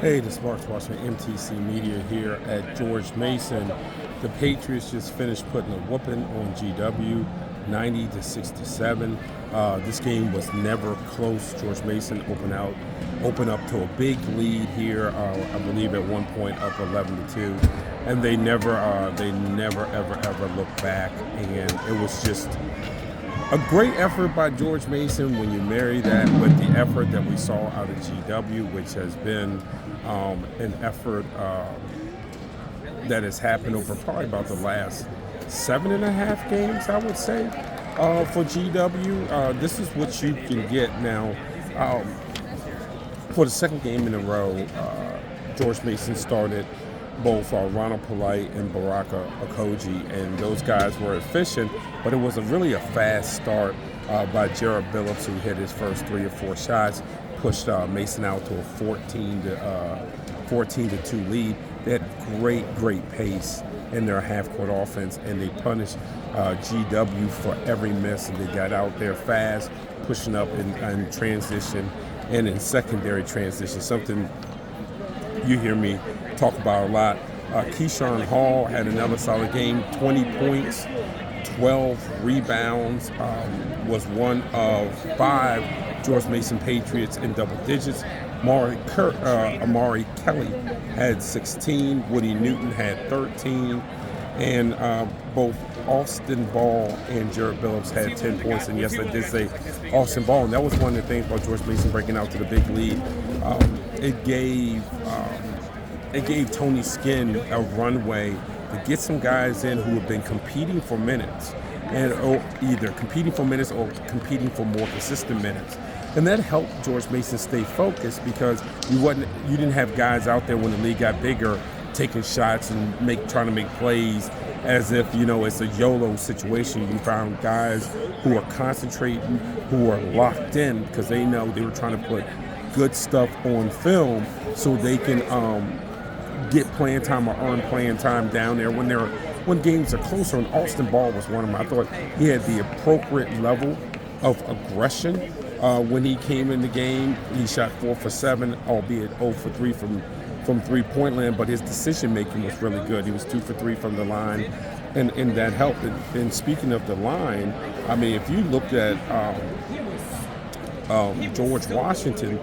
Hey, this is Mark watching MTC Media here at George Mason. The Patriots just finished putting a whooping on GW, 90-67. This game was never close. George Mason opened up to a big lead here. I believe at one point up 11-2, and they never ever looked back. And it was just a great effort by George Mason when you marry that with the effort that we saw out of GW, which has been an effort that has happened over probably about the last 7.5 games, I would say, for GW. This is what you can get now. For the second game in a row, George Mason started both Ronald Polite and Baraka Okoji, and those guys were efficient, but it was really a fast start by Jared Billups, who hit his first 3 or 4 shots, pushed Mason out to a 14-2 lead. They had great pace in their half-court offense, and they punished GW for every miss, and they got out there fast, pushing up in transition and in secondary transition, something you hear me talk about a lot. Keyshawn Hall had another solid game, 20 points, 12 rebounds, was one of 5 George Mason Patriots in double digits. Amari Kelly had 16, Woody Newton had 13, and both Austin Ball and Jared Billups had 10 points. And yes, I did say Austin Ball, and that was one of the things about George Mason breaking out to the big lead. It gave Tony Skinn a runway to get some guys in who have been competing for minutes, and either competing for minutes or competing for more consistent minutes. And that helped George Mason stay focused, because you didn't have guys out there when the league got bigger taking shots and trying to make plays as if it's a YOLO situation. You found guys who are concentrating, who are locked in, because they know they were trying to put good stuff on film so they can get playing time or earn playing time down there when games are closer. And Austin Ball was one of them. I thought he had the appropriate level of aggression when he came in the game. He shot 4 for 7, albeit 0 for 3 from three-point land, but his decision-making was really good. He was 2 for 3 from the line, and that helped. And speaking of the line, I mean, if you looked at George Washington,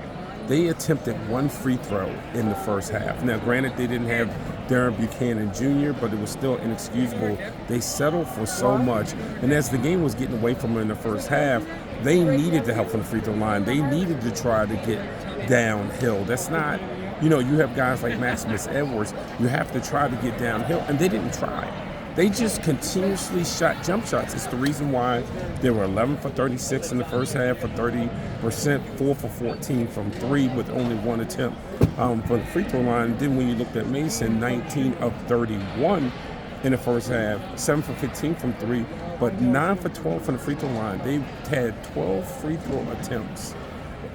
they attempted 1 free throw in the first half. Now, granted, they didn't have Darren Buchanan Jr., but it was still inexcusable. They settled for so much, and as the game was getting away from them in the first half, they needed the help from the free throw line. They needed to try to get downhill. That's not, you have guys like Maximus Edwards. You have to try to get downhill, and they didn't try. They just continuously shot jump shots. It's the reason why they were 11 for 36 in the first half for 30%, 4 for 14 from 3 with only 1 attempt for the free throw line. Then when you looked at Mason, 19 of 31 in the first half, 7 for 15 from 3, but 9 for 12 from the free throw line. They had 12 free throw attempts,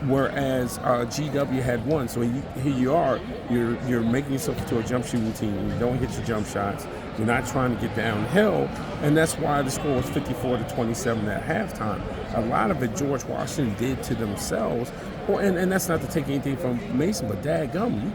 whereas GW had 1. So here you are, you're making yourself into a jump shooting team. You don't hit your jump shots. You're not trying to get downhill, and that's why the score was 54-27 at halftime. A lot of it George Washington did to themselves, and that's not to take anything from Mason, but dadgum,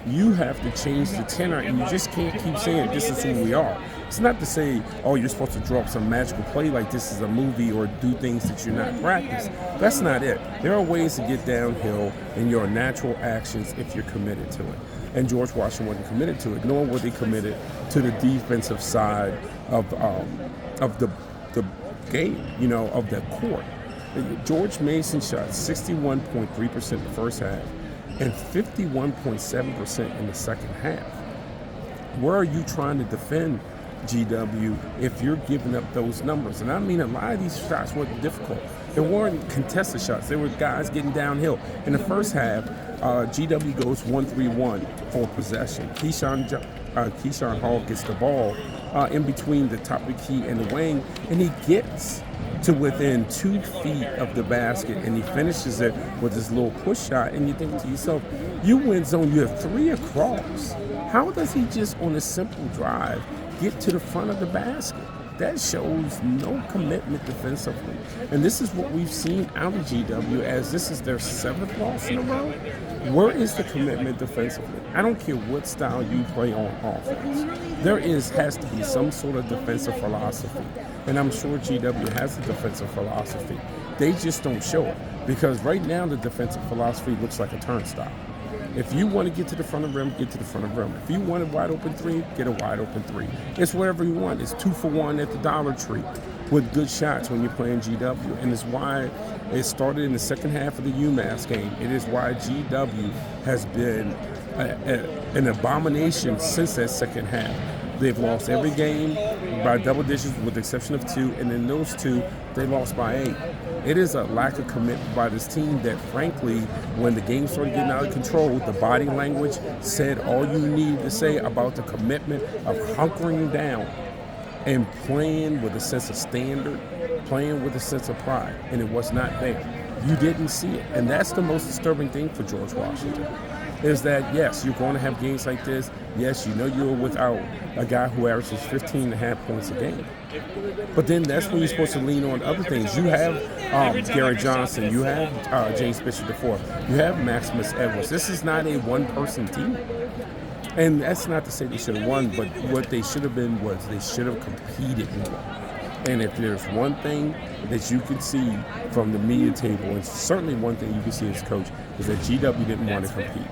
you have to change the tenor, and you just can't keep saying this is who we are. It's not to say, oh, you're supposed to draw up some magical play like this is a movie or do things that you're not practiced. That's not it. There are ways to get downhill in your natural actions if you're committed to it. And George Washington wasn't committed to it, nor were they committed to the defensive side of the game, of the court. George Mason shot 61.3% in the first half and 51.7% in the second half. Where are you trying to defend GW if you're giving up those numbers? And I mean, a lot of these shots were difficult. They weren't contested shots. They were guys getting downhill. In the first half, GW goes 1-3-1 for possession. Keyshawn Hall gets the ball in between the top of the key and the wing, and he gets to within 2 feet of the basket, and he finishes it with this little push shot. And you think to yourself, you win zone, you have 3 across. How does he just on a simple drive get to the front of the basket? that shows no commitment defensively. And this is what we've seen out of GW, as this is their 7th loss in a row. Where is the commitment defensively? I don't care what style you play on offense. There has to be some sort of defensive philosophy. And I'm sure GW has a defensive philosophy. They just don't show it. Because right now the defensive philosophy looks like a turnstile. If you want to get to the front of the rim, get to the front of the rim. If you want a wide open 3, get a wide open 3. It's whatever you want. It's 2 for 1 at the Dollar Tree with good shots when you're playing GW. And it's why it started in the second half of the UMass game. It is why GW has been an abomination since that second half. They've lost every game by double digits with the exception of 2, and in those 2, they lost by 8. It is a lack of commitment by this team that, frankly, when the game started getting out of control, the body language said all you needed to say about the commitment of hunkering down and playing with a sense of standard, playing with a sense of pride, and it was not there. You didn't see it, and that's the most disturbing thing for George Washington. Is that, yes, you're going to have games like this. Yes, you know you're without a guy who averages 15.5 points a game. But then that's when you're supposed to lean on other things. You have Gary Johnson. You have James Bishop IV. You have Maximus Edwards. This is not a one-person team. And that's not to say they should have won, but what they should have been was they should have competed more. And if there's one thing that you can see from the media table, and certainly one thing you can see as coach, is that GW didn't want to compete.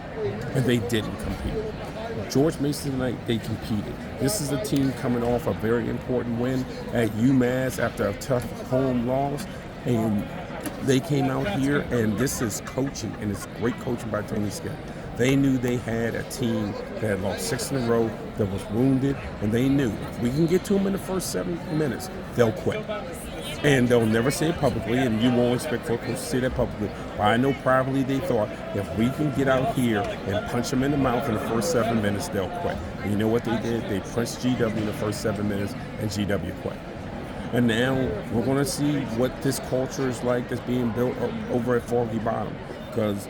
And they didn't compete. George Mason tonight, they competed. This is a team coming off a very important win at UMass after a tough home loss. And they came out here, and this is coaching, and it's great coaching by Tony Skinn. They knew they had a team that had lost 6 in a row, that was wounded, and they knew if we can get to them in the first 7 minutes, they'll quit. And they'll never say it publicly, and you won't expect for a coach to say that publicly. But I know privately they thought, if we can get out here and punch them in the mouth in the first 7 minutes, they'll quit. And you know what they did? They punched GW in the first 7 minutes, and GW quit. And now we're going to see what this culture is like that's being built over at Foggy Bottom. Because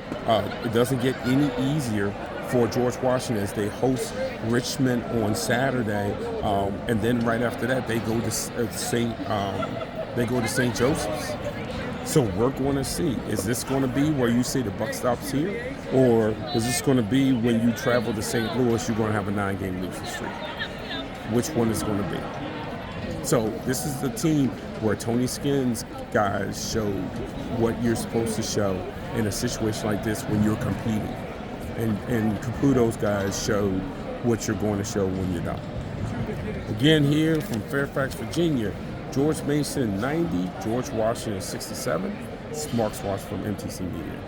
it doesn't get any easier for George Washington as they host Richmond on Saturday, and then right after that they go to St. Joseph's. So we're going to see, is this going to be where you say the buck stops here, or is this going to be when you travel to St. Louis, you're going to have a 9-game losing streak? Which one is going to be? So this is the team where Tony Skinn's guys showed what you're supposed to show in a situation like this when you're competing. And Caputo's guys showed what you're going to show when you're not. Again, here from Fairfax, Virginia, George Mason 90, George Washington 67. Mark Swartz from MTC Media.